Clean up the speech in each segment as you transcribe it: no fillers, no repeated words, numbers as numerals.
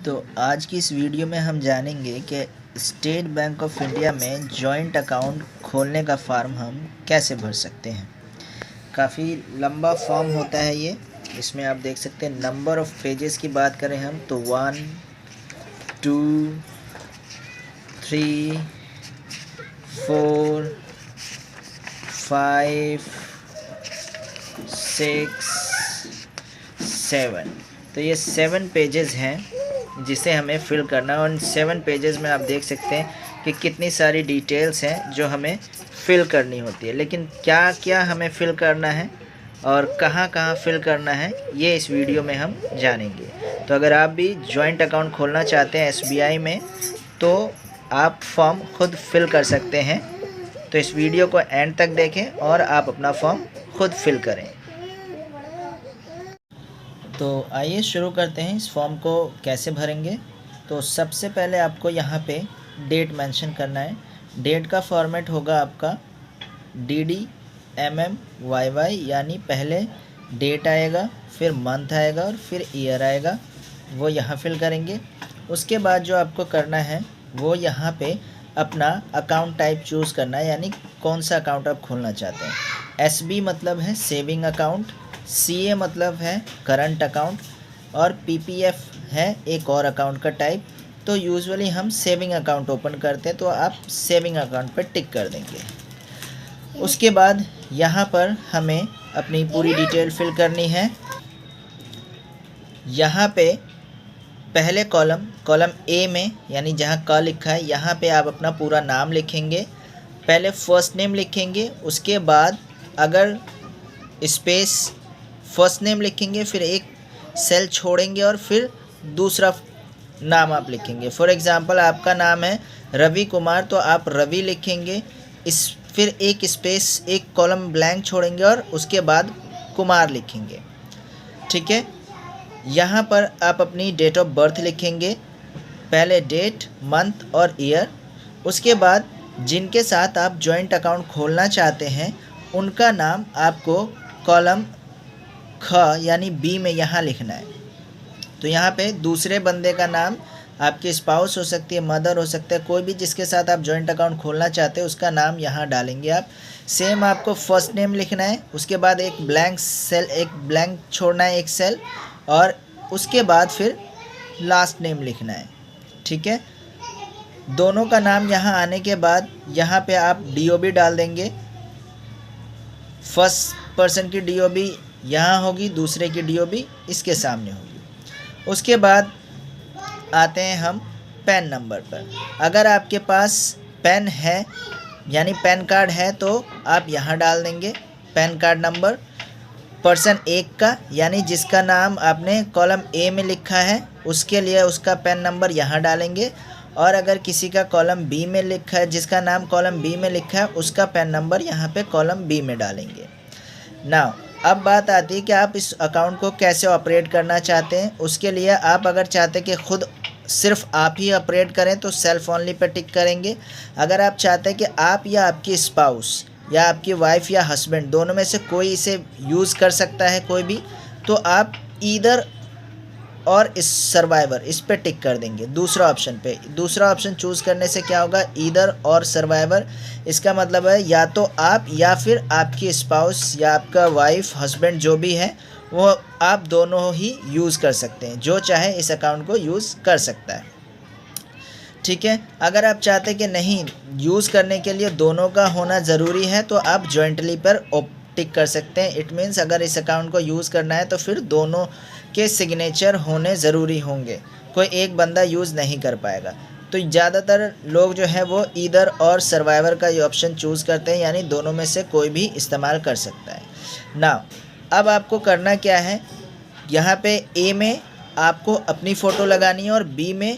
तो आज की इस वीडियो में हम जानेंगे कि स्टेट बैंक ऑफ इंडिया में जॉइंट अकाउंट खोलने का फॉर्म हम कैसे भर सकते हैं। काफ़ी लंबा फॉर्म होता है ये। इसमें आप देख सकते हैं नंबर ऑफ़ पेजेस की बात करें हम तो 1 2 3 4 5 6 7। तो ये 7 पेजेस हैं जिसे हमें फिल करना है। और 7 पेजेस में आप देख सकते हैं कि कितनी सारी डिटेल्स हैं जो हमें फिल करनी होती है। लेकिन क्या क्या हमें फिल करना है और कहाँ कहाँ फिल करना है ये इस वीडियो में हम जानेंगे। तो अगर आप भी जॉइंट अकाउंट खोलना चाहते हैं एसबीआई में तो आप फॉर्म खुद फिल कर सकते हैं। तो इस वीडियो को एंड तक देखें और आप अपना फॉर्म खुद फिल करें। तो आइए शुरू करते हैं इस फॉर्म को कैसे भरेंगे। तो सबसे पहले आपको यहाँ पे डेट मेंशन करना है। डेट का फॉर्मेट होगा आपका DD MM YY, यानी पहले डेट आएगा, फिर मंथ आएगा और फिर ईयर आएगा, वो यहाँ फिल करेंगे। उसके बाद जो आपको करना है वो यहाँ पे अपना अकाउंट टाइप चूज़ करना है, यानी कौन सा अकाउंट आप खोलना चाहते हैं। SB मतलब है सेविंग अकाउंट, CA मतलब है करंट अकाउंट और PPF है एक और अकाउंट का टाइप। तो यूजुअली हम सेविंग अकाउंट ओपन करते हैं तो आप सेविंग अकाउंट पर टिक कर देंगे। उसके बाद यहाँ पर हमें अपनी पूरी डिटेल फिल करनी है। यहाँ पे पहले कॉलम A में, यानी जहाँ क लिखा है यहाँ पे आप अपना पूरा नाम लिखेंगे। पहले फर्स्ट नेम लिखेंगे, उसके बाद अगर स्पेस फर्स्ट नेम लिखेंगे, फिर एक सेल छोड़ेंगे और फिर दूसरा नाम आप लिखेंगे। फॉर एग्ज़ाम्पल आपका नाम है रवि कुमार तो आप रवि लिखेंगे, फिर एक स्पेस एक कॉलम ब्लैंक छोड़ेंगे और उसके बाद कुमार लिखेंगे। ठीक है। यहाँ पर आप अपनी डेट ऑफ बर्थ लिखेंगे, पहले डेट, मंथ और ईयर। उसके बाद जिनके साथ आप जॉइंट अकाउंट खोलना चाहते हैं उनका नाम आपको कॉलम ख यानी B में यहाँ लिखना है। तो यहाँ पे दूसरे बंदे का नाम आपकी स्पाउस हो सकती है, मदर हो सकता है, कोई भी जिसके साथ आप जॉइंट अकाउंट खोलना चाहते हैं उसका नाम यहाँ डालेंगे आप। सेम आपको फर्स्ट नेम लिखना है, उसके बाद एक ब्लैंक सेल, एक ब्लैंक छोड़ना है एक सेल, और उसके बाद फिर लास्ट नेम लिखना है। ठीक है। दोनों का नाम यहाँ आने के बाद यहाँ पे आप DOB डाल देंगे। फर्स्ट पर्सन की DOB यहाँ होगी, दूसरे की DOB इसके सामने होगी। उसके बाद आते हैं हम पैन नंबर पर। अगर आपके पास पेन है यानी पैन कार्ड है तो आप यहाँ डाल देंगे पैन कार्ड नंबर। पर्सन एक का यानी जिसका नाम आपने कॉलम A में लिखा है उसके लिए उसका पैन नंबर यहाँ डालेंगे। और अगर किसी का कॉलम B में लिखा है, जिसका नाम कॉलम B में लिखा है उसका पैन नंबर यहाँ पे कॉलम B में डालेंगे। नाउ अब बात आती है कि आप इस अकाउंट को कैसे ऑपरेट करना चाहते हैं। उसके लिए आप अगर चाहते हैं कि खुद सिर्फ आप ही ऑपरेट करें तो सेल्फ ओनली पर टिक करेंगे। अगर आप चाहते हैं कि आप या आपकी स्पाउस या आपकी वाइफ या हस्बैंड दोनों में से कोई इसे यूज़ कर सकता है कोई भी, तो आप ईदर और इस सर्वाइवर इस पे टिक कर देंगे दूसरा ऑप्शन पे। दूसरा ऑप्शन चूज़ करने से क्या होगा, ईदर और सर्वाइवर, इसका मतलब है या तो आप या फिर आपकी स्पाउस या आपका वाइफ हस्बैंड जो भी है वो आप दोनों ही यूज़ कर सकते हैं, जो चाहे इस अकाउंट को यूज़ कर सकता है। ठीक है। अगर आप चाहते हैं कि नहीं यूज़ करने के लिए दोनों का होना ज़रूरी है तो आप जॉइंटली पर टिक कर सकते हैं। इट मीन्स अगर इस अकाउंट को यूज़ करना है तो फिर दोनों के सिग्नेचर होने ज़रूरी होंगे, कोई एक बंदा यूज़ नहीं कर पाएगा। तो ज़्यादातर लोग जो है वो ईदर और सर्वाइवर का ये ऑप्शन चूज़ करते हैं, यानी दोनों में से कोई भी इस्तेमाल कर सकता है ना। अब आपको करना क्या है, यहाँ पे A में आपको अपनी फ़ोटो लगानी है और B में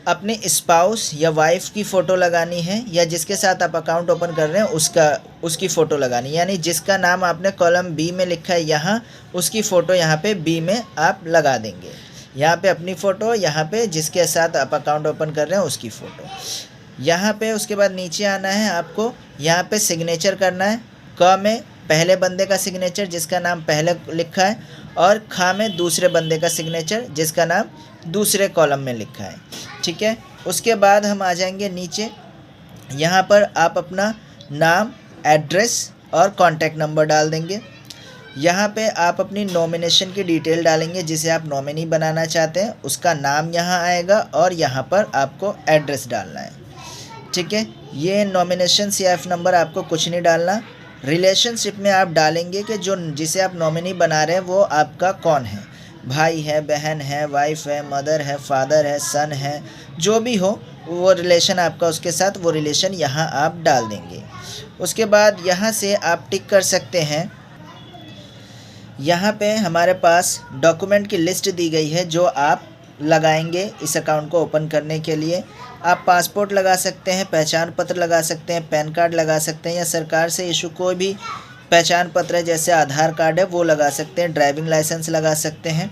अपने स्पाउस या वाइफ की फ़ोटो लगानी है, या जिसके साथ आप अकाउंट ओपन कर रहे हैं उसकी फ़ोटो लगानी है। यानी जिसका नाम आपने कॉलम B में लिखा है यहाँ उसकी फ़ोटो यहाँ पे B में आप लगा देंगे। यहाँ पे अपनी फ़ोटो, यहाँ पे जिसके साथ आप अकाउंट ओपन कर रहे हैं उसकी फ़ोटो यहाँ पे। उसके बाद नीचे आना है आपको, यहाँ पे सिग्नेचर करना है। क में पहले बंदे का सिग्नेचर जिसका नाम पहले लिखा है, और खा में दूसरे बंदे का सिग्नेचर जिसका नाम दूसरे कॉलम में लिखा है। ठीक है, उसके बाद हम आ जाएंगे नीचे। यहाँ पर आप अपना नाम, एड्रेस और कॉन्टैक्ट नंबर डाल देंगे। यहाँ पे आप अपनी नॉमिनेशन की डिटेल डालेंगे, जिसे आप नॉमिनी बनाना चाहते हैं उसका नाम यहाँ आएगा और यहाँ पर आपको एड्रेस डालना है। ठीक है, ये नॉमिनेशन CIF नंबर आपको कुछ नहीं डालना। रिलेशनशिप में आप डालेंगे कि जो जिसे आप नॉमिनी बना रहे हैं वो आपका कौन है, भाई है, बहन है, वाइफ है, मदर है, फादर है, सन है, जो भी हो वो रिलेशन आपका उसके साथ, वो रिलेशन यहाँ आप डाल देंगे। उसके बाद यहाँ से आप टिक कर सकते हैं। यहाँ पे हमारे पास डॉक्यूमेंट की लिस्ट दी गई है जो आप लगाएंगे इस अकाउंट को ओपन करने के लिए। आप पासपोर्ट लगा सकते हैं, पहचान पत्र लगा सकते हैं, पैन कार्ड लगा सकते हैं, या सरकार से इशू कोई भी पहचान पत्र है जैसे आधार कार्ड है वो लगा सकते हैं, ड्राइविंग लाइसेंस लगा सकते हैं।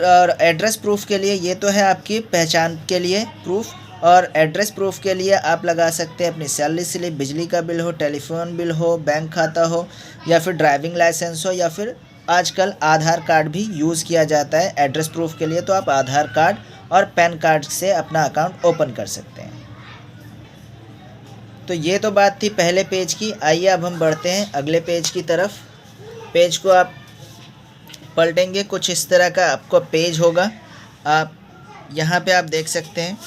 और एड्रेस प्रूफ के लिए ये तो है आपकी पहचान के लिए प्रूफ, और एड्रेस प्रूफ के लिए आप लगा सकते हैं अपनी सैलरी स्लिप, बिजली का बिल हो, टेलीफोन बिल हो, बैंक खाता हो, या फिर ड्राइविंग लाइसेंस हो, या फिर आजकल आधार कार्ड भी यूज़ किया जाता है एड्रेस प्रूफ के लिए। तो आप आधार कार्ड और पैन कार्ड से अपना अकाउंट ओपन कर सकते हैं। तो ये तो बात थी पहले पेज की। आइए अब हम बढ़ते हैं अगले पेज की तरफ। पेज को आप पलटेंगे, कुछ इस तरह का आपको पेज होगा। आप यहाँ पे आप देख सकते हैं।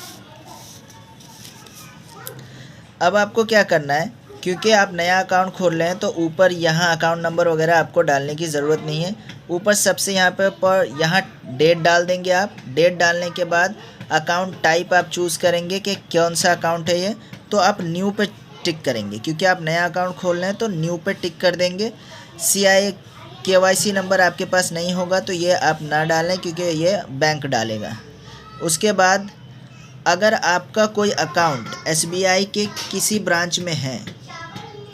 अब आपको क्या करना है, क्योंकि आप नया अकाउंट खोल रहे हैं तो ऊपर यहाँ अकाउंट नंबर वगैरह आपको डालने की ज़रूरत नहीं है। ऊपर सबसे यहाँ पर यहाँ डेट डाल देंगे आप। डेट डालने के बाद अकाउंट टाइप आप चूज़ करेंगे कि कौन सा अकाउंट है ये, तो आप न्यू पे टिक करेंगे, क्योंकि आप नया अकाउंट खोल रहे हैं तो न्यू पे टिक कर देंगे। KYC नंबर आपके पास नहीं होगा तो ये आप ना डालें, क्योंकि ये बैंक डालेगा। उसके बाद अगर आपका कोई अकाउंट SBI के किसी ब्रांच में है,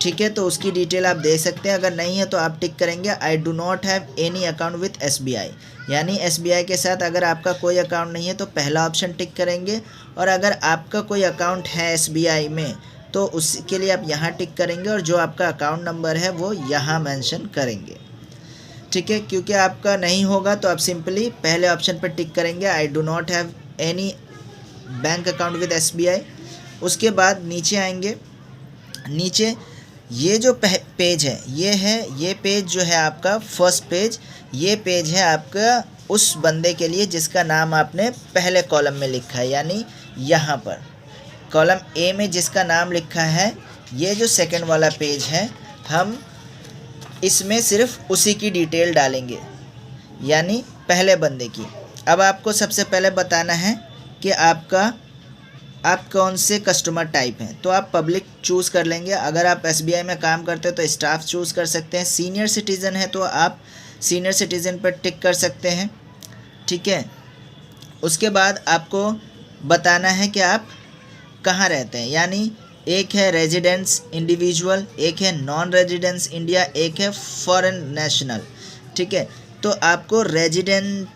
ठीक है, तो उसकी डिटेल आप दे सकते हैं। अगर नहीं है तो आप टिक करेंगे I do not have any account with SBI, यानी SBI के साथ अगर आपका कोई अकाउंट नहीं है तो पहला ऑप्शन टिक करेंगे। और अगर आपका कोई अकाउंट है SBI में तो उसके लिए आप यहाँ टिक करेंगे, और जो आपका अकाउंट नंबर है वो यहाँ मेंशन करेंगे। ठीक है, क्योंकि आपका नहीं होगा तो आप सिंपली पहले ऑप्शन पर टिक करेंगे I do not have any bank account with SBI। उसके बाद नीचे आएंगे। नीचे ये जो पेज है ये पेज जो है आपका फर्स्ट पेज, ये पेज है आपका उस बंदे के लिए जिसका नाम आपने पहले कॉलम में लिखा है, यानी यहाँ पर कॉलम A में जिसका नाम लिखा है, ये जो सेकंड वाला पेज है हम इसमें सिर्फ उसी की डिटेल डालेंगे, यानी पहले बंदे की। अब आपको सबसे पहले बताना है कि आप कौन से कस्टमर टाइप हैं, तो आप पब्लिक चूज़ कर लेंगे। अगर आप SBI में काम करते हो तो स्टाफ चूज़ कर सकते हैं। सीनियर सिटीज़न है तो आप सीनियर सिटीज़न पर टिक कर सकते हैं। ठीक है, उसके बाद आपको बताना है कि आप कहाँ रहते हैं, यानी एक है रेजिडेंस इंडिविजुअल, एक है नॉन रेजिडेंस इंडिया, एक है फॉरेन नेशनल। ठीक है, तो आपको रेजिडेंट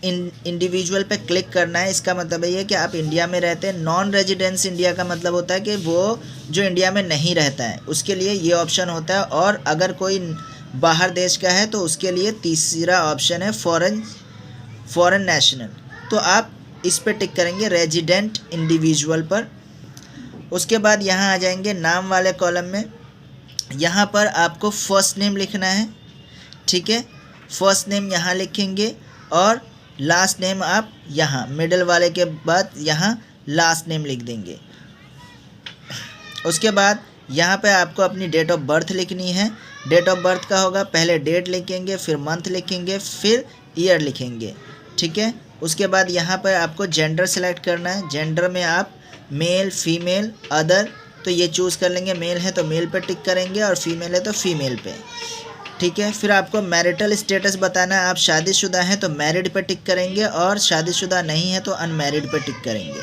इंडिविजुअल पे क्लिक करना है। इसका मतलब ये है कि आप इंडिया में रहते हैं। नॉन रेजिडेंस इंडिया का मतलब होता है कि वो जो इंडिया में नहीं रहता है उसके लिए ये ऑप्शन होता है, और अगर कोई बाहर देश का है तो उसके लिए तीसरा ऑप्शन है फॉरेन नेशनल। तो आप इस पे टिक करेंगे रेजिडेंट इंडिविजुअल पर। उसके बाद यहाँ आ जाएंगे नाम वाले कॉलम में। यहाँ पर आपको फर्स्ट नेम लिखना है। ठीक है, फर्स्ट नेम यहाँ लिखेंगे और लास्ट नेम आप यहाँ मिडिल वाले के बाद यहाँ लास्ट नेम लिख देंगे। उसके बाद यहाँ पे आपको अपनी डेट ऑफ बर्थ लिखनी है। डेट ऑफ बर्थ का होगा, पहले डेट लिखेंगे, फिर मंथ लिखेंगे, फिर ईयर लिखेंगे। ठीक है, उसके बाद यहाँ पर आपको जेंडर सेलेक्ट करना है। जेंडर में आप मेल, फीमेल, अदर, तो ये चूज़ कर लेंगे। मेल है तो मेल पे टिक करेंगे और फीमेल है तो फीमेल पे। ठीक है, फिर आपको मैरिटल स्टेटस बताना है। आप शादीशुदा हैं तो मैरिड पे टिक करेंगे, और शादीशुदा नहीं है तो अनमैरिड पे टिक करेंगे।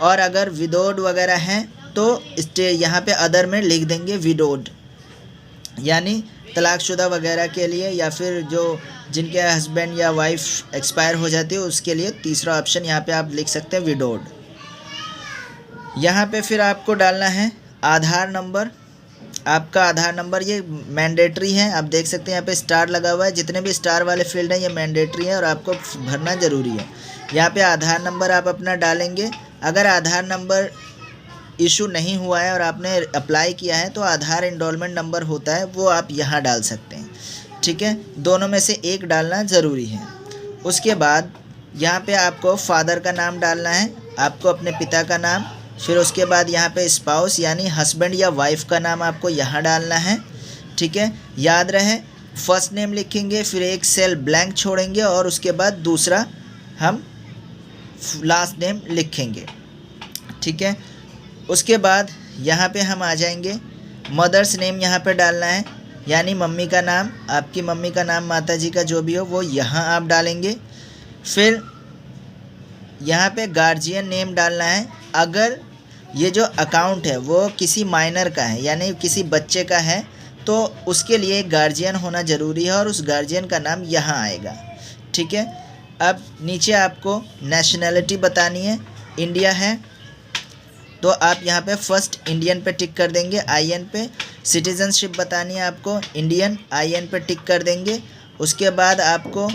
और अगर विडोड वगैरह हैं तो यहाँ पे अदर में लिख देंगे विडोड, यानी तलाकशुदा वगैरह के लिए, या फिर जो जिनके हस्बैंड या वाइफ एक्सपायर हो जाती है उसके लिए तीसरा ऑप्शन यहाँ पे आप लिख सकते हैं विडोड। यहाँ पे फिर आपको डालना है आधार नंबर। आपका आधार नंबर ये मैंडेटरी है, आप देख सकते हैं यहाँ पे स्टार लगा हुआ है, जितने भी स्टार वाले फील्ड हैं ये मैंडेटरी है और आपको भरना ज़रूरी है। यहाँ पे आधार नंबर आप अपना डालेंगे। अगर आधार नंबर इशू नहीं हुआ है और आपने अप्लाई किया है तो आधार एनरोलमेंट नंबर होता है, वो आप यहाँ डाल सकते हैं। ठीक है, दोनों में से एक डालना ज़रूरी है। उसके बाद यहाँ पे आपको फादर का नाम डालना है, आपको अपने पिता का नाम, फिर उसके बाद यहाँ पे स्पाउस यानी हस्बैंड या वाइफ का नाम आपको यहाँ डालना है। ठीक है, याद रहे फर्स्ट नेम लिखेंगे, फिर एक सेल ब्लैंक छोड़ेंगे और उसके बाद दूसरा हम लास्ट नेम लिखेंगे। ठीक है, उसके बाद यहाँ पे हम आ जाएंगे, मदर्स नेम यहाँ पे डालना है, यानी मम्मी का नाम, आपकी मम्मी का नाम, माता जी का जो भी हो वो यहाँ आप डालेंगे। फिर यहाँ पे गार्जियन नेम डालना है। अगर ये जो अकाउंट है वो किसी माइनर का है यानी किसी बच्चे का है तो उसके लिए एक गार्जियन होना ज़रूरी है और उस गार्जियन का नाम यहाँ आएगा। ठीक है, अब नीचे आपको नेशनैलिटी बतानी है, इंडिया है तो आप यहाँ पे फर्स्ट इंडियन पे टिक कर देंगे, आईएन पे। सिटीज़नशिप बतानी है आपको, इंडियन, आईएन पे टिक कर देंगे। उसके बाद आपको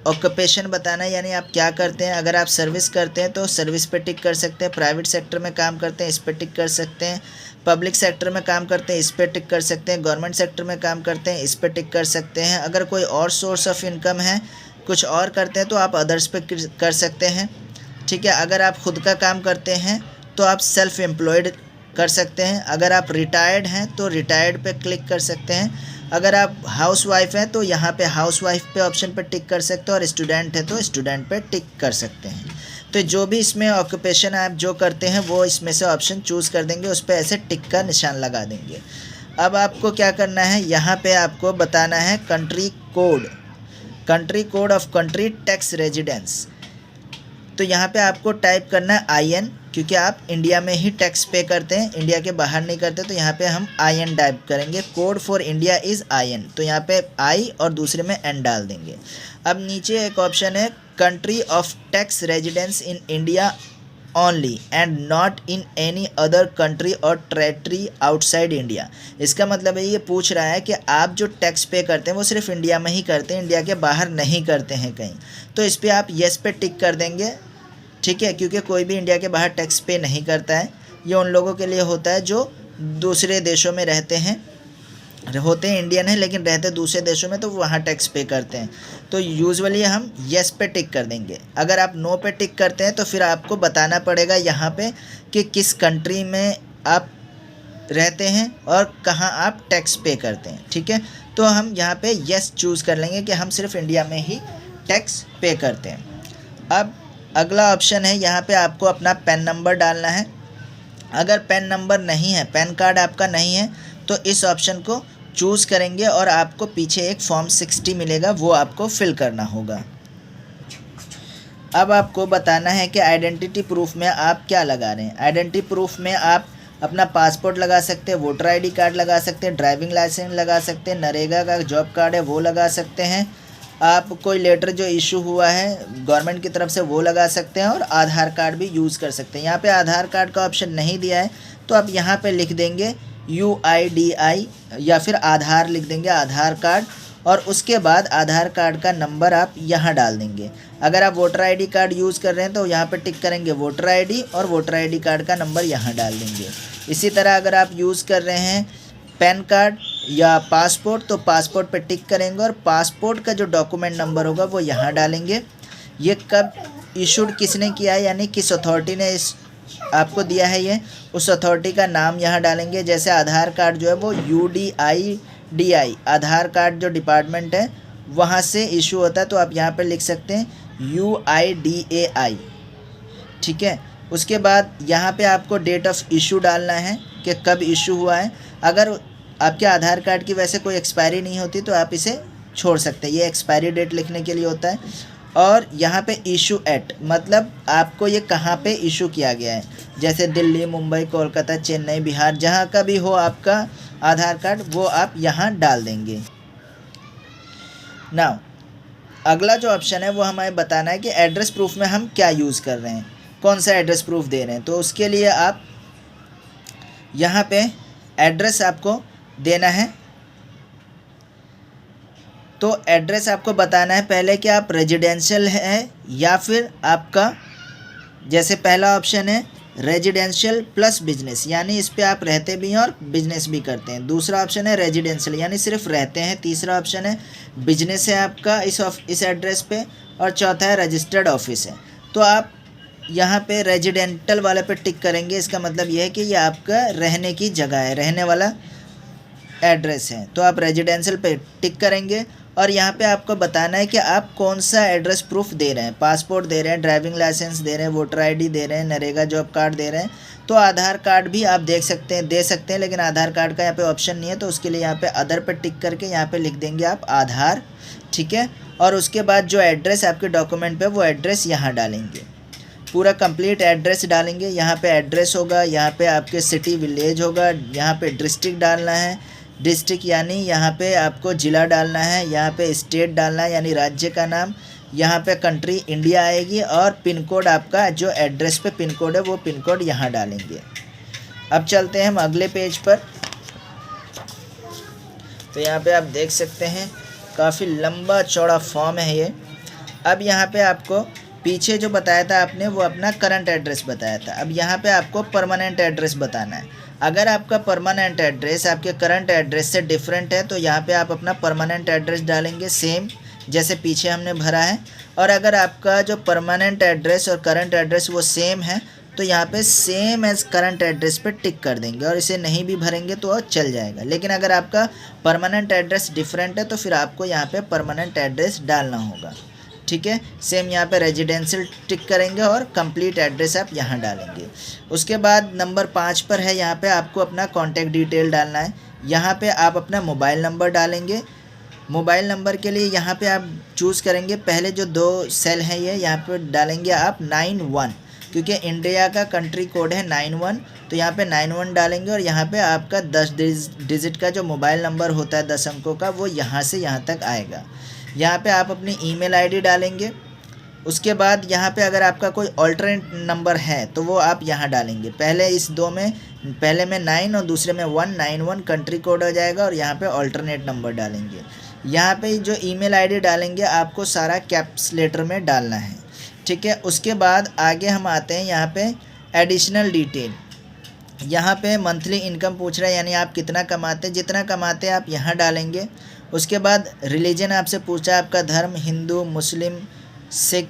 ऑक्यूपेशन बताना है, यानी आप क्या करते हैं। अगर आप सर्विस करते हैं तो सर्विस पे टिक कर सकते हैं, प्राइवेट सेक्टर में काम करते हैं इस पे टिक कर सकते हैं, पब्लिक सेक्टर में काम करते हैं इस पे टिक कर सकते हैं, गवर्नमेंट सेक्टर में काम करते हैं इस पे टिक कर सकते हैं। अगर कोई और सोर्स ऑफ इनकम है, कुछ और करते हैं तो आप अदर्स पे कर सकते हैं। ठीक है, अगर आप खुद का काम करते हैं तो आप सेल्फ एम्प्लॉयड कर सकते हैं। अगर आप रिटायर्ड हैं तो रिटायर्ड पे क्लिक कर सकते हैं। अगर आप हाउस वाइफ हैं तो यहाँ पे हाउस वाइफ पे ऑप्शन पे टिक कर सकते हैं और स्टूडेंट है तो स्टूडेंट पे टिक कर सकते हैं। तो जो भी इसमें ऑक्यूपेशन आप जो करते हैं वो इसमें से ऑप्शन चूज़ कर देंगे, उस पर ऐसे टिक का निशान लगा देंगे। अब आपको क्या करना है, यहाँ पे आपको बताना है country code of country tax residence. तो यहाँ पे आपको टाइप करना है आईएन, क्योंकि आप इंडिया में ही टैक्स पे करते हैं, इंडिया के बाहर नहीं करते। तो यहाँ पे हम आईएन टाइप करेंगे, code for India is IN, तो यहाँ पे आई और दूसरे में एन डाल देंगे। अब नीचे एक ऑप्शन है country of tax residence in India only and not in any other country और टेरेटरी आउटसाइड इंडिया। इसका मतलब है ये पूछ रहा है कि आप जो टैक्स पे करते हैं वो सिर्फ इंडिया में ही करते हैं, इंडिया के बाहर नहीं करते हैं कहीं। तो इस पर आप येस पे टिक कर देंगे। ठीक है, क्योंकि कोई भी इंडिया के बाहर टैक्स पे नहीं करता है, ये उन लोगों के लिए होता है जो दूसरे देशों में रहते हैं, होते हैं इंडियन है लेकिन रहते दूसरे देशों में, तो वहाँ टैक्स पे करते हैं। तो यूजुअली हम येस पे टिक कर देंगे। अगर आप नो पे टिक करते हैं तो फिर आपको बताना पड़ेगा यहाँ पे कि किस कंट्री में आप रहते हैं और कहाँ आप टैक्स पे करते हैं। ठीक है, तो हम यहाँ पे येस चूज़ कर लेंगे कि हम सिर्फ इंडिया में ही टैक्स पे करते हैं। अब अगला ऑप्शन है, यहाँ पे आपको अपना पैन नंबर डालना है। अगर पैन नंबर नहीं है, पैन कार्ड आपका नहीं है, तो इस ऑप्शन को चूज़ करेंगे और आपको पीछे एक फॉर्म 60 मिलेगा, वो आपको फिल करना होगा। अब आपको बताना है कि आइडेंटिटी प्रूफ में आप क्या लगा रहे हैं। आइडेंटिटी प्रूफ में आप अपना पासपोर्ट लगा सकते हैं, वोटर आईडी कार्ड लगा सकते हैं, ड्राइविंग लाइसेंस लगा सकते हैं, नरेगा का जॉब कार्ड है वो लगा सकते हैं, आप कोई लेटर जो इशू हुआ है गवर्नमेंट की तरफ से वो लगा सकते हैं और आधार कार्ड भी यूज़ कर सकते हैं। यहाँ पे आधार कार्ड का ऑप्शन नहीं दिया है तो आप यहाँ पे लिख देंगे UIDI या फिर आधार लिख देंगे, आधार कार्ड, और उसके बाद आधार कार्ड का नंबर आप यहाँ डाल देंगे। अगर आप वोटर आईडी कार्ड यूज़ कर रहे हैं तो यहाँ पे टिक करेंगे वोटर आईडी और वोटर आईडी कार्ड का नंबर यहाँ डाल देंगे। इसी तरह अगर आप यूज़ कर रहे हैं पैन कार्ड या पासपोर्ट तो पासपोर्ट पे टिक करेंगे और पासपोर्ट का जो डॉक्यूमेंट नंबर होगा वो यहाँ डालेंगे। ये कब इशूड किसने किया है यानी किस अथॉरिटी ने इस आपको दिया है, ये उस अथॉरिटी का नाम यहाँ डालेंगे। जैसे आधार कार्ड जो है वो UDIDI आधार कार्ड जो डिपार्टमेंट है वहाँ से इशू होता है, तो आप यहाँ पर लिख सकते हैं UIDAI। ठीक है, उसके बाद यहाँ पे आपको डेट ऑफ इशू डालना है कि कब इशू हुआ है। अगर आपके आधार कार्ड की वैसे कोई एक्सपायरी नहीं होती तो आप इसे छोड़ सकते हैं, ये एक्सपायरी डेट लिखने के लिए होता है। और यहाँ पे इशू एट मतलब आपको ये कहाँ पे इशू किया गया है, जैसे दिल्ली, मुंबई, कोलकाता, चेन्नई, बिहार, जहाँ का भी हो आपका आधार कार्ड वो आप यहाँ डाल देंगे। नाउ अगला जो ऑप्शन है वो हमें बताना है कि एड्रेस प्रूफ में हम क्या यूज़ कर रहे हैं, कौन सा एड्रेस प्रूफ दे रहे हैं। तो उसके लिए आप यहाँ पे एड्रेस आपको देना है। तो एड्रेस आपको बताना है पहले कि आप रेजिडेंशियल है या फिर आपका, जैसे पहला ऑप्शन है रेजिडेंशियल प्लस बिजनेस, यानी इस पे आप रहते भी हैं और बिजनेस भी करते हैं। दूसरा ऑप्शन है रेजिडेंशियल यानी सिर्फ रहते हैं। तीसरा ऑप्शन है बिजनेस है आपका इस एड्रेस पे। और चौथा है रजिस्टर्ड ऑफिस है। तो आप यहाँ पे रेजिडेंटल वाले पे टिक करेंगे, इसका मतलब ये है कि ये आपका रहने की जगह है, रहने वाला एड्रेस है। तो आप रेजिडेंशियल पे टिक करेंगे और यहाँ पे आपको बताना है कि आप कौन सा एड्रेस प्रूफ दे रहे हैं। पासपोर्ट दे रहे हैं, ड्राइविंग लाइसेंस दे रहे हैं, वोटर आईडी दे रहे हैं, नरेगा जॉब कार्ड दे रहे हैं, तो आधार कार्ड भी आप दे सकते हैं, लेकिन आधार कार्ड का यहाँ पे ऑप्शन नहीं है। तो उसके लिए यहाँ पे अदर पे टिक करके यहाँ पे लिख देंगे आप आधार, ठीक है। और उसके बाद जो एड्रेस आपके डॉक्यूमेंट पे वो एड्रेस यहाँ डालेंगे, पूरा कंप्लीट एड्रेस डालेंगे। यहाँ पे एड्रेस होगा, यहाँ पे आपके सिटी विलेज होगा, यहाँ पे डिस्ट्रिक्ट डालना है, डिस्ट्रिक्ट यानी यहाँ पे आपको ज़िला डालना है, यहाँ पे स्टेट डालना है यानी राज्य का नाम, यहाँ पे कंट्री इंडिया आएगी और पिन कोड आपका जो एड्रेस पे पिन कोड है वो पिन कोड यहाँ डालेंगे। अब चलते हैं हम अगले पेज पर। तो यहाँ पे आप देख सकते हैं काफ़ी लंबा चौड़ा फॉर्म है ये। अब यहाँ पे आपको पीछे जो बताया था आपने वो अपना करंट एड्रेस बताया था, अब यहाँ पे आपको परमानेंट एड्रेस बताना है। अगर आपका परमानेंट एड्रेस आपके करंट एड्रेस से डिफरेंट है तो यहाँ पे आप अपना परमानेंट एड्रेस डालेंगे सेम जैसे पीछे हमने भरा है। और अगर आपका जो परमानेंट एड्रेस और करंट एड्रेस वो सेम है तो यहाँ पे सेम एज करंट एड्रेस पे टिक कर देंगे और इसे नहीं भी भरेंगे तो चल जाएगा। लेकिन अगर आपका परमानेंट एड्रेस डिफरेंट है तो फिर आपको यहाँ पे परमानेंट एड्रेस डालना होगा, ठीक है। सेम यहाँ पे रेजिडेंशियल टिक करेंगे और कंप्लीट एड्रेस आप यहाँ डालेंगे। उसके बाद नंबर 5 पर है, यहाँ पे आपको अपना कॉन्टैक्ट डिटेल डालना है। यहाँ पे आप अपना मोबाइल नंबर डालेंगे। मोबाइल नंबर के लिए यहाँ पे आप चूज़ करेंगे, पहले जो 2 सेल हैं ये यहाँ पे डालेंगे आप 91, क्योंकि इंडिया का कंट्री कोड है 91, तो यहाँ पे 91 डालेंगे। और यहाँ पे आपका 10 डिजिट का जो मोबाइल नंबर होता है 10 अंकों का वो यहाँ से यहाँ तक आएगा। यहाँ पे आप अपनी ईमेल आईडी डालेंगे। उसके बाद यहाँ पे अगर आपका कोई ऑल्टरनेट नंबर है तो वो आप यहाँ डालेंगे। पहले इस 2 में, पहले में 9 और दूसरे में 191 कंट्री कोड हो जाएगा और यहाँ पे ऑल्टरनेट नंबर डालेंगे। यहाँ पे जो ईमेल आईडी डालेंगे आपको सारा कैप्स लेटर में डालना है, ठीक है। उसके बाद आगे हम आते हैं यहाँ पे एडिशनल डिटेल। यहाँ पे मंथली इनकम पूछ रहा है, यानी आप कितना कमाते हैं, जितना कमाते हैं आप यहाँ डालेंगे। उसके बाद रिलीजन आपसे पूछा है, आपका धर्म हिंदू, मुस्लिम, सिख,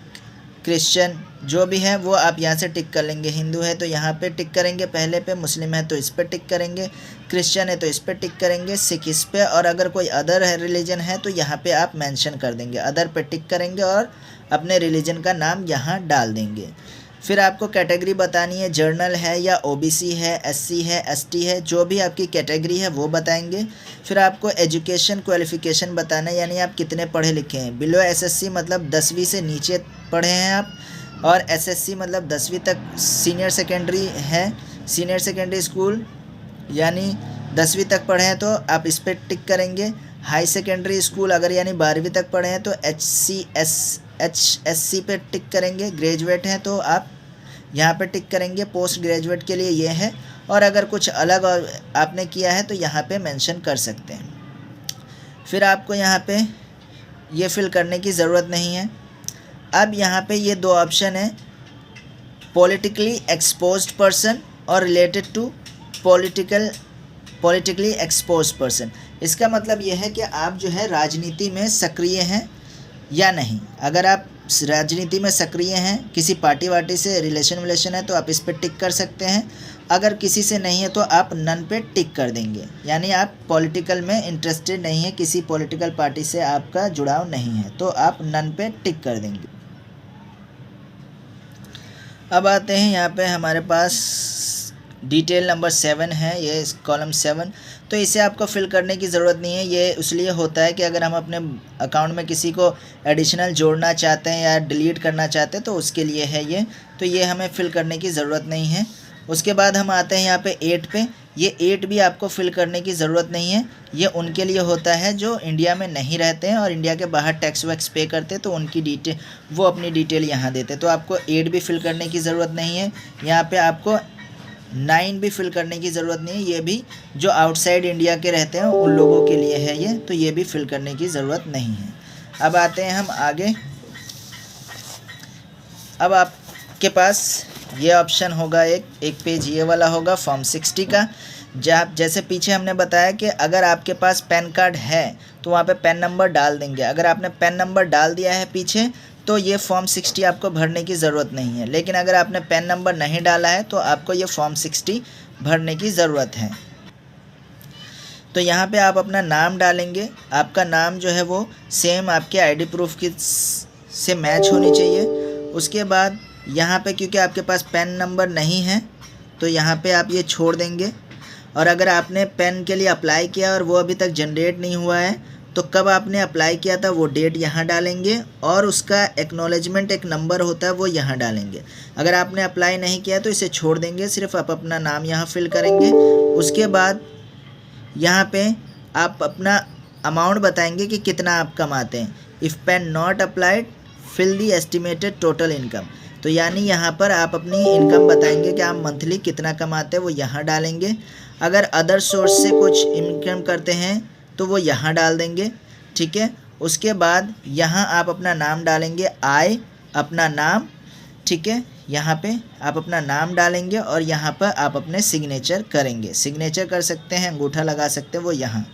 क्रिश्चियन जो भी है वो आप यहाँ से टिक कर लेंगे। हिंदू है तो यहाँ पे टिक करेंगे पहले पे, मुस्लिम है तो इस पे टिक करेंगे, क्रिश्चियन है तो इस पे टिक करेंगे, सिख इस पे, और अगर कोई अदर है रिलीजन है तो यहाँ पे आप मेंशन कर देंगे, अदर पे टिक करेंगे और अपने रिलीजन का नाम यहाँ डाल देंगे। फिर आपको कैटेगरी बतानी है, जर्नल है या ओबीसी है, एससी है, एसटी है, जो भी आपकी कैटेगरी है वो बताएंगे। फिर आपको एजुकेशन क्वालिफ़िकेशन बताना है, यानी आप कितने पढ़े लिखे हैं। बिलो एसएससी मतलब 10वीं से नीचे पढ़े हैं आप, और एसएससी मतलब 10वीं तक सीनियर सेकेंडरी है, सीनियर सेकेंडरी स्कूल यानी 10वीं तक पढ़े हैं तो आप इस पर टिक करेंगे। हाई सेकेंडरी स्कूल अगर यानी 12वीं तक पढ़े हैं तो HSC पे टिक करेंगे। ग्रेजुएट हैं तो आप यहाँ पे टिक करेंगे। पोस्ट ग्रेजुएट के लिए ये है, और अगर कुछ अलग और आपने किया है तो यहाँ पे मेंशन कर सकते हैं। फिर आपको यहाँ पे ये फिल करने की ज़रूरत नहीं है। अब यहाँ पे ये 2 ऑप्शन है, पॉलिटिकली एक्सपोज्ड पर्सन और related to politically exposed person. इसका मतलब ये है कि आप जो है राजनीति में सक्रिय हैं या नहीं। अगर आप राजनीति में सक्रिय हैं, किसी पार्टी वार्टी से रिलेशन है तो आप इस पर टिक कर सकते हैं। अगर किसी से नहीं है तो आप नन पे टिक कर देंगे, यानी आप पॉलिटिकल में इंटरेस्टेड नहीं है, किसी पॉलिटिकल पार्टी से आपका जुड़ाव नहीं है तो आप नन पे टिक कर देंगे। अब आते हैं यहाँ पे हमारे पास डिटेल नंबर 7 है, ये कॉलम 7, तो इसे आपको फिल करने की ज़रूरत नहीं है। ये इसलिए होता है कि अगर हम अपने अकाउंट में किसी को एडिशनल जोड़ना चाहते हैं या डिलीट करना चाहते हैं तो उसके लिए है ये, तो ये हमें फिल करने की ज़रूरत नहीं है। उसके बाद हम आते हैं यहाँ पे 8 पे। ये 8 भी आपको फिल करने की ज़रूरत नहीं है, ये उनके लिए होता है जो इंडिया में नहीं रहते हैं और इंडिया के बाहर टैक्स वैक्स पे करते हैं, तो उनकी डिटेल वो अपनी डिटेल यहाँ देते हैं। तो आपको 8 भी फिल करने की ज़रूरत नहीं है। यहाँ पे आपको 9 भी फिल करने की ज़रूरत नहीं है, ये भी जो आउटसाइड इंडिया के रहते हैं उन लोगों के लिए है ये, तो ये भी फिल करने की ज़रूरत नहीं है। अब आते हैं हम आगे। अब आपके पास ये ऑप्शन होगा, एक पेज ये वाला होगा फॉर्म 60 का, जैसे पीछे हमने बताया कि अगर आपके पास पैन कार्ड है तो वहाँ पे पैन नंबर डाल देंगे। अगर आपने पैन नंबर डाल दिया है पीछे तो ये फॉर्म 60 आपको भरने की ज़रूरत नहीं है, लेकिन अगर आपने पैन नंबर नहीं डाला है तो आपको ये फॉर्म 60 भरने की ज़रूरत है। तो यहाँ पे आप अपना नाम डालेंगे। आपका नाम जो है वो सेम आपके आईडी प्रूफ की से मैच होनी चाहिए। उसके बाद यहाँ पे क्योंकि आपके पास पैन नंबर नहीं है तो यहाँ पे आप ये छोड़ देंगे। और अगर आपने पैन के लिए अप्लाई किया और वो अभी तक जनरेट नहीं हुआ है तो कब आपने अप्लाई किया था वो डेट यहाँ डालेंगे और उसका एक्नॉलेजमेंट एक नंबर होता है वो यहाँ डालेंगे। अगर आपने अप्लाई नहीं किया तो इसे छोड़ देंगे, सिर्फ आप अपना नाम यहाँ फिल करेंगे। उसके बाद यहाँ पे आप अपना अमाउंट बताएंगे कि कितना आप कमाते हैं। If PAN not applied fill the estimated total income, तो यानी यहाँ पर आप अपनी इनकम बताएंगे कि आप मंथली कितना कमाते हैं, वो यहाँ डालेंगे। अगर अदर सोर्स से कुछ इनकम करते हैं तो वो यहाँ डाल देंगे, ठीक है। उसके बाद यहाँ आप अपना नाम डालेंगे, आय अपना नाम, ठीक है। यहाँ पे आप अपना नाम डालेंगे और यहाँ पर आप अपने सिग्नेचर करेंगे। सिग्नेचर कर सकते हैं, अंगूठा लगा सकते हैं, वो यहाँ,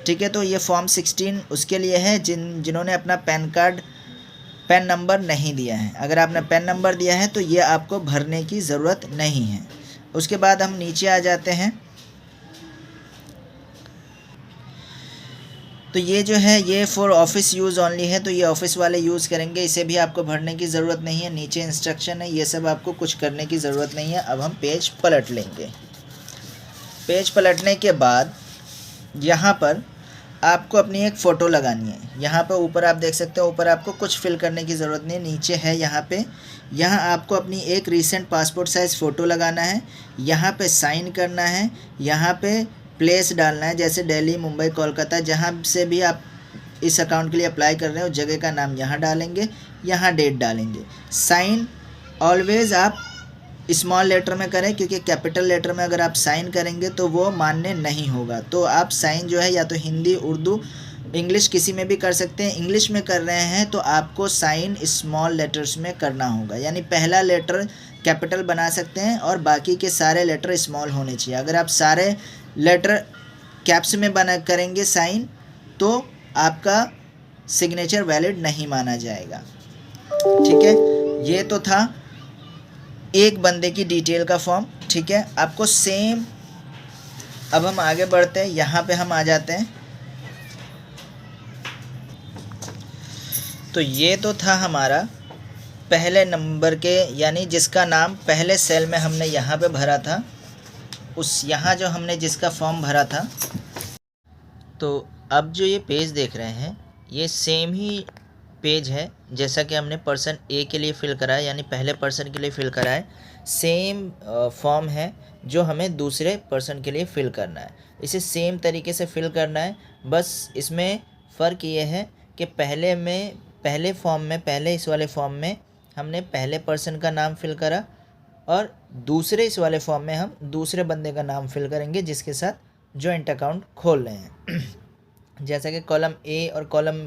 ठीक है। तो ये फॉर्म 16 उसके लिए है जिन्होंने अपना पैन नंबर नहीं दिया है। अगर आपने पैन नंबर दिया है तो ये आपको भरने की ज़रूरत नहीं है। उसके बाद हम नीचे आ जाते हैं। तो ये जो है ये फॉर ऑफिस यूज़ ओनली है, तो ये ऑफिस वाले यूज़ करेंगे, इसे भी आपको भरने की ज़रूरत नहीं है। नीचे इंस्ट्रक्शन है, ये सब आपको कुछ करने की ज़रूरत नहीं है। अब हम पेज पलट लेंगे। पेज पलटने के बाद यहाँ पर आपको अपनी एक फ़ोटो लगानी है। यहाँ पर ऊपर आप देख सकते हो, ऊपर आपको कुछ फिल करने की ज़रूरत नहीं, नीचे है यहाँ पे। यहाँ आपको अपनी एक रीसेंट पासपोर्ट साइज़ फ़ोटो लगाना है, यहाँ पे साइन करना है, यहाँ पे प्लेस डालना है, जैसे दिल्ली, मुंबई, कोलकाता, जहाँ से भी आप इस अकाउंट के लिए अप्लाई कर रहे हो जगह का नाम यहाँ डालेंगे, यहाँ डेट डालेंगे। साइन ऑलवेज़ आप स्मॉल लेटर में करें, क्योंकि कैपिटल लेटर में अगर आप साइन करेंगे तो वो मान्य नहीं होगा। तो आप साइन जो है या तो हिंदी, उर्दू, इंग्लिश किसी में भी कर सकते हैं। इंग्लिश में कर रहे हैं तो आपको साइन स्मॉल लेटर्स में करना होगा, यानी पहला लेटर कैपिटल बना सकते हैं और बाकी के सारे लेटर स्मॉल होने चाहिए। अगर आप सारे लेटर कैप्स में बना करेंगे साइन तो आपका सिग्नेचर वैलिड नहीं माना जाएगा, ठीक है। ये तो था एक बंदे की डिटेल का फॉर्म, ठीक है। आपको सेम, अब हम आगे बढ़ते हैं, यहाँ पे हम आ जाते हैं। तो ये तो था हमारा पहले नंबर के, यानी जिसका नाम पहले सेल में हमने यहाँ पे भरा था, उस यहाँ जो हमने जिसका फॉर्म भरा था। तो अब जो ये पेज देख रहे हैं ये सेम ही पेज है जैसा कि हमने पर्सन ए के लिए फ़िल करा है, यानी पहले पर्सन के लिए फ़िल करा है। सेम फॉर्म है जो हमें दूसरे पर्सन के लिए फ़िल करना है, इसे सेम तरीके से फ़िल करना है। बस इसमें फ़र्क ये है कि पहले इस वाले फॉर्म में हमने पहले पर्सन का नाम फिल करा और दूसरे इस वाले फॉर्म में हम दूसरे बंदे का नाम फिल करेंगे जिसके साथ जॉइंट अकाउंट खोल रहे हैं। जैसा कि कॉलम ए और कॉलम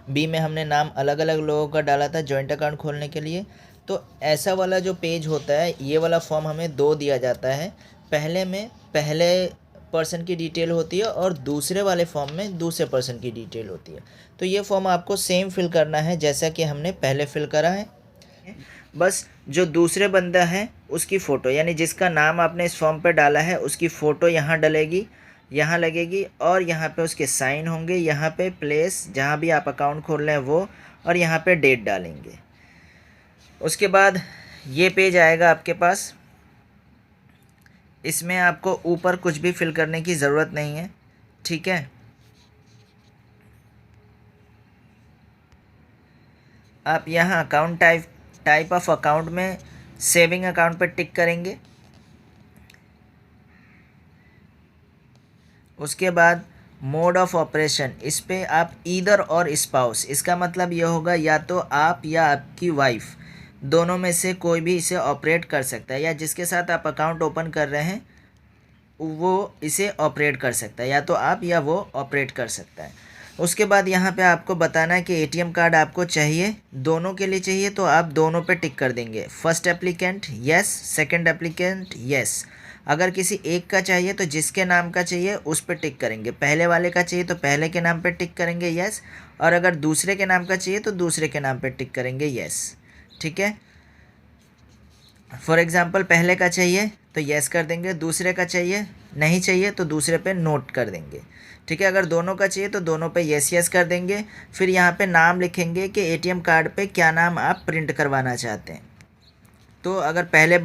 बी में हमने नाम अलग अलग लोगों का डाला था जॉइंट अकाउंट खोलने के लिए, तो ऐसा वाला जो पेज होता है, ये वाला फॉर्म हमें 2 दिया जाता है। पहले में पहले पर्सन की डिटेल होती है और दूसरे वाले फॉर्म में दूसरे पर्सन की डिटेल होती है। तो ये फॉर्म आपको सेम फिल करना है जैसा कि हमने पहले फिल करा है। बस जो दूसरे बंदा है उसकी फ़ोटो, यानी जिसका नाम आपने इस फॉर्म पर डाला है उसकी फ़ोटो यहाँ डलेगी, यहाँ लगेगी और यहाँ पे उसके साइन होंगे। यहाँ पे प्लेस जहाँ भी आप अकाउंट खोल रहे हैं वो, और यहाँ पे डेट डालेंगे। उसके बाद ये पेज आएगा आपके पास। इसमें आपको ऊपर कुछ भी फिल करने की ज़रूरत नहीं है, ठीक है। आप यहाँ अकाउंट टाइप ऑफ अकाउंट में सेविंग अकाउंट पर टिक करेंगे। उसके बाद मोड ऑफ ऑपरेशन, इस पे आप ईदर और स्पाउस, इसका मतलब ये होगा या तो आप या आपकी वाइफ दोनों में से कोई भी इसे ऑपरेट कर सकता है, या जिसके साथ आप अकाउंट ओपन कर रहे हैं वो इसे ऑपरेट कर सकता है, या तो आप या वो ऑपरेट कर सकता है। उसके बाद यहाँ पे आपको बताना है कि एटीएम कार्ड आपको चाहिए, दोनों के लिए चाहिए तो आप दोनों पे टिक कर देंगे। First applicant yes, second applicant yes. अगर किसी एक का चाहिए तो जिसके नाम का चाहिए उस पर टिक करेंगे, पहले वाले का चाहिए तो पहले के नाम पे टिक करेंगे यस, और अगर दूसरे के नाम का चाहिए तो दूसरे के नाम पे टिक करेंगे यस। ठीक है, फॉर एग्ज़ाम्पल पहले का चाहिए तो यस कर देंगे, दूसरे का चाहिए नहीं चाहिए तो दूसरे पे नोट कर देंगे। ठीक है, अगर दोनों का चाहिए तो दोनों पे यस यस कर देंगे। फिर यहाँ पे नाम लिखेंगे कि एटीएम कार्ड पे क्या नाम आप प्रिंट करवाना चाहते हैं। तो अगर पहले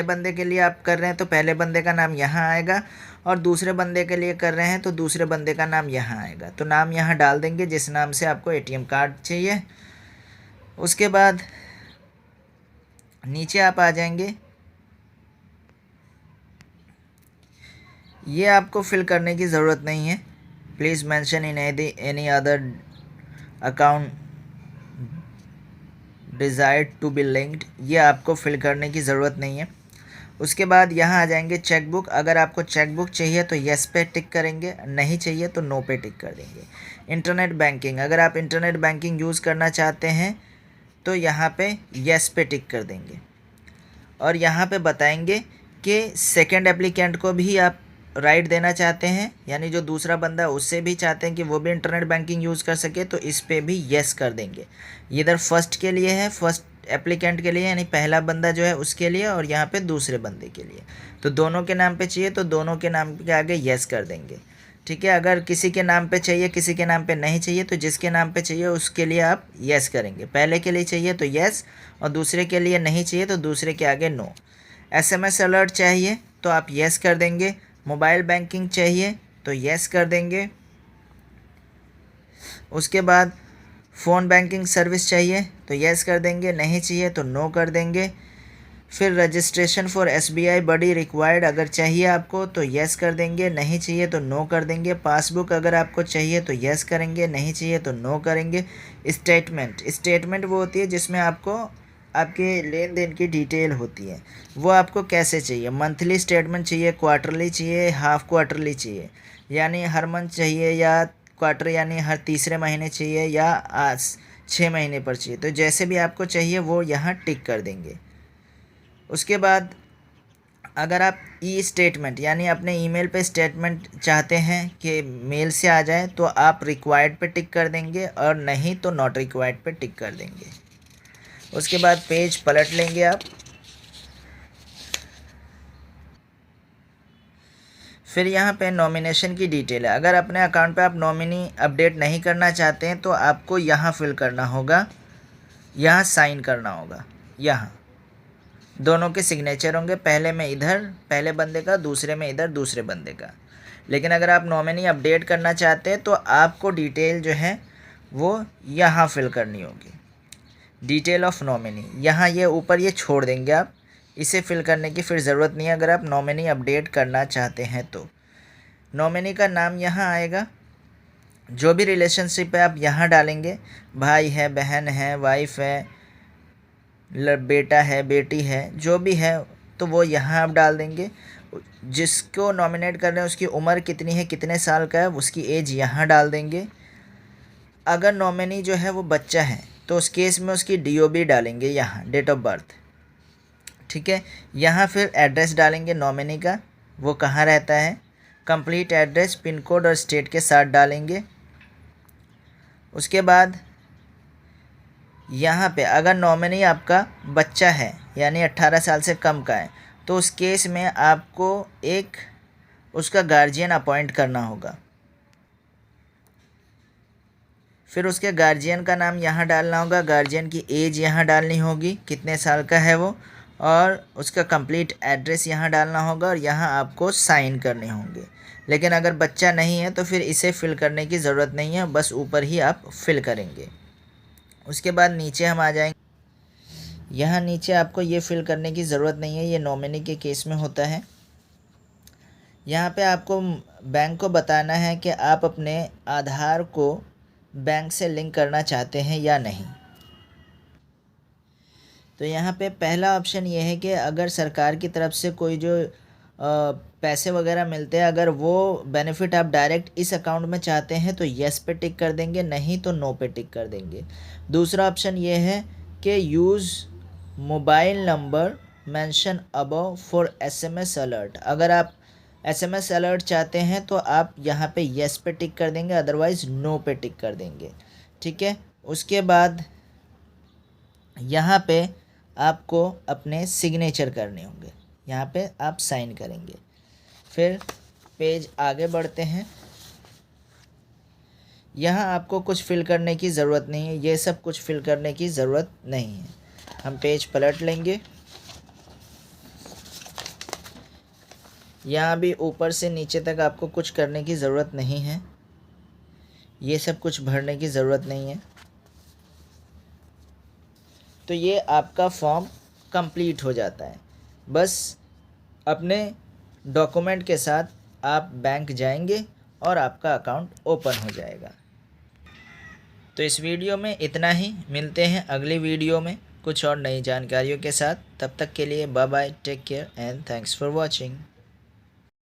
बंदे के लिए आप कर रहे हैं तो पहले बंदे का नाम यहाँ आएगा, और दूसरे बंदे के लिए कर रहे हैं तो दूसरे बंदे का नाम यहाँ आएगा। तो नाम यहाँ डाल देंगे जिस नाम से आपको एटीएम कार्ड चाहिए। उसके बाद नीचे आप आ जाएंगे, ये आपको फिल करने की ज़रूरत नहीं है। Please mention in any other account desired to be linked, ये आपको फिल करने की ज़रूरत नहीं है। उसके बाद यहाँ आ जाएंगे चेकबुक, अगर आपको चेकबुक चाहिए तो येस पे टिक करेंगे, नहीं चाहिए तो नो पे टिक कर देंगे। इंटरनेट बैंकिंग, अगर आप इंटरनेट बैंकिंग यूज़ करना चाहते हैं तो यहाँ पे येस पे टिक कर देंगे, और यहाँ पे बताएंगे कि सेकंड एप्लीकेंट को भी आप राइट देना चाहते हैं, यानी जो दूसरा बंदा है उससे भी चाहते हैं कि वो भी इंटरनेट बैंकिंग यूज़ कर सके, तो इस पे भी येस कर देंगे। इधर फर्स्ट के लिए है, फर्स्ट एप्लीकेंट के लिए, यानी पहला बंदा जो है उसके लिए, और यहाँ पे दूसरे बंदे के लिए। तो दोनों के नाम पे चाहिए तो दोनों के नाम के आगे येस कर देंगे। ठीक है, अगर किसी के नाम पे चाहिए किसी के नाम पे नहीं चाहिए तो जिसके नाम पे चाहिए उसके लिए आप येस करेंगे। पहले के लिए चाहिए तो येस, और दूसरे के लिए नहीं चाहिए तो दूसरे के आगे नो। एसएमएस अलर्ट चाहिए तो आप येस कर देंगे। मोबाइल बैंकिंग चाहिए तो येस कर देंगे। उसके बाद फ़ोन बैंकिंग सर्विस चाहिए तो येस कर देंगे, नहीं चाहिए तो नो कर देंगे। फिर registration for SBI buddy required, अगर चाहिए आपको तो येस कर देंगे, नहीं चाहिए तो नो कर देंगे। पासबुक अगर आपको चाहिए तो येस करेंगे, नहीं चाहिए तो नो करेंगे। स्टेटमेंट वो होती है जिसमें आपको आपके लेन देन की डिटेल होती है, वो आपको कैसे चाहिए, मंथली स्टेटमेंट चाहिए, क्वार्टरली चाहिए, हाफ क्वार्टरली चाहिए, यानी हर मंथ चाहिए, या क्वार्टर यानी हर तीसरे महीने चाहिए, या आज 6 महीने पर चाहिए। तो जैसे भी आपको चाहिए वो यहाँ टिक कर देंगे। उसके बाद अगर आप ई स्टेटमेंट यानी अपने ईमेल पे स्टेटमेंट चाहते हैं कि मेल से आ जाए तो आप रिक्वायर्ड पे टिक कर देंगे, और नहीं तो नॉट रिक्वायर्ड पे टिक कर देंगे। उसके बाद पेज पलट लेंगे आप। फिर यहाँ पे नॉमिनेशन की डिटेल है, अगर अपने अकाउंट पे आप नॉमिनी अपडेट नहीं करना चाहते हैं तो आपको यहाँ फिल करना होगा, यहाँ साइन करना होगा। यहाँ दोनों के सिग्नेचर होंगे, पहले में इधर पहले बंदे का, दूसरे में इधर दूसरे बंदे का। लेकिन अगर आप नॉमिनी अपडेट करना चाहते हैं तो आपको डिटेल जो है वो यहाँ फिल करनी होगी। डिटेल ऑफ नॉमिनी, यहाँ ये ऊपर ये छोड़ देंगे आप, इसे फिल करने की फिर ज़रूरत नहीं है अगर आप नॉमिनी अपडेट करना चाहते हैं तो। नॉमिनी का नाम यहाँ आएगा, जो भी रिलेशनशिप है आप यहाँ डालेंगे, भाई है, बहन है, वाइफ है, बेटा है, बेटी है, जो भी है तो वो यहाँ आप डाल देंगे। जिसको नॉमिनेट कर रहे हैं उसकी उम्र कितनी है, कितने साल का है, उसकी एज यहाँ डाल देंगे। अगर नॉमिनी जो है वो बच्चा है तो उस केस में उसकी DOB डालेंगे, यहाँ डेट ऑफ बर्थ। ठीक है, यहाँ फिर एड्रेस डालेंगे नॉमिनी का, वो कहाँ रहता है, कंप्लीट एड्रेस, पिन कोड और स्टेट के साथ डालेंगे। उसके बाद यहाँ पे अगर नॉमिनी आपका बच्चा है यानी 18 साल से कम का है तो उस केस में आपको एक उसका गार्जियन अपॉइंट करना होगा। फिर उसके गार्जियन का नाम यहाँ डालना होगा, गार्जियन की एज यहाँ डालनी होगी, कितने साल का है वो, और उसका कंप्लीट एड्रेस यहाँ डालना होगा, और यहाँ आपको साइन करने होंगे। लेकिन अगर बच्चा नहीं है तो फिर इसे फिल करने की ज़रूरत नहीं है, बस ऊपर ही आप फिल करेंगे। उसके बाद नीचे हम आ जाएंगे, यहाँ नीचे आपको ये फिल करने की ज़रूरत नहीं है, ये नॉमिनी के केस में होता है। यहाँ पे आपको बैंक को बताना है कि आप अपने आधार को बैंक से लिंक करना चाहते हैं या नहीं। तो यहाँ पे पहला ऑप्शन ये है कि अगर सरकार की तरफ से कोई जो पैसे वगैरह मिलते हैं, अगर वो बेनिफिट आप डायरेक्ट इस अकाउंट में चाहते हैं तो येस पे टिक कर देंगे, नहीं तो नो पे टिक कर देंगे। दूसरा ऑप्शन ये है कि use mobile number mention above for SMS alert. अगर आप एसएमएस अलर्ट चाहते हैं तो आप यहाँ पे येस पे टिक कर देंगे, अदरवाइज़ नो पे टिक कर देंगे। ठीक है, उसके बाद यहाँ पे आपको अपने सिग्नेचर करने होंगे, यहाँ पे आप साइन करेंगे। फिर पेज आगे बढ़ते हैं। यहाँ आपको कुछ फिल करने की ज़रूरत नहीं है, ये सब कुछ फिल करने की ज़रूरत नहीं है। हम पेज पलट लेंगे। यहाँ भी ऊपर से नीचे तक आपको कुछ करने की ज़रूरत नहीं है, ये सब कुछ भरने की ज़रूरत नहीं है। तो ये आपका फॉर्म कंप्लीट हो जाता है। बस अपने डॉक्यूमेंट के साथ आप बैंक जाएंगे और आपका अकाउंट ओपन हो जाएगा। तो इस वीडियो में इतना ही, मिलते हैं अगली वीडियो में कुछ और नई जानकारियों के साथ। तब तक के लिए bye bye, take care and thanks for watching.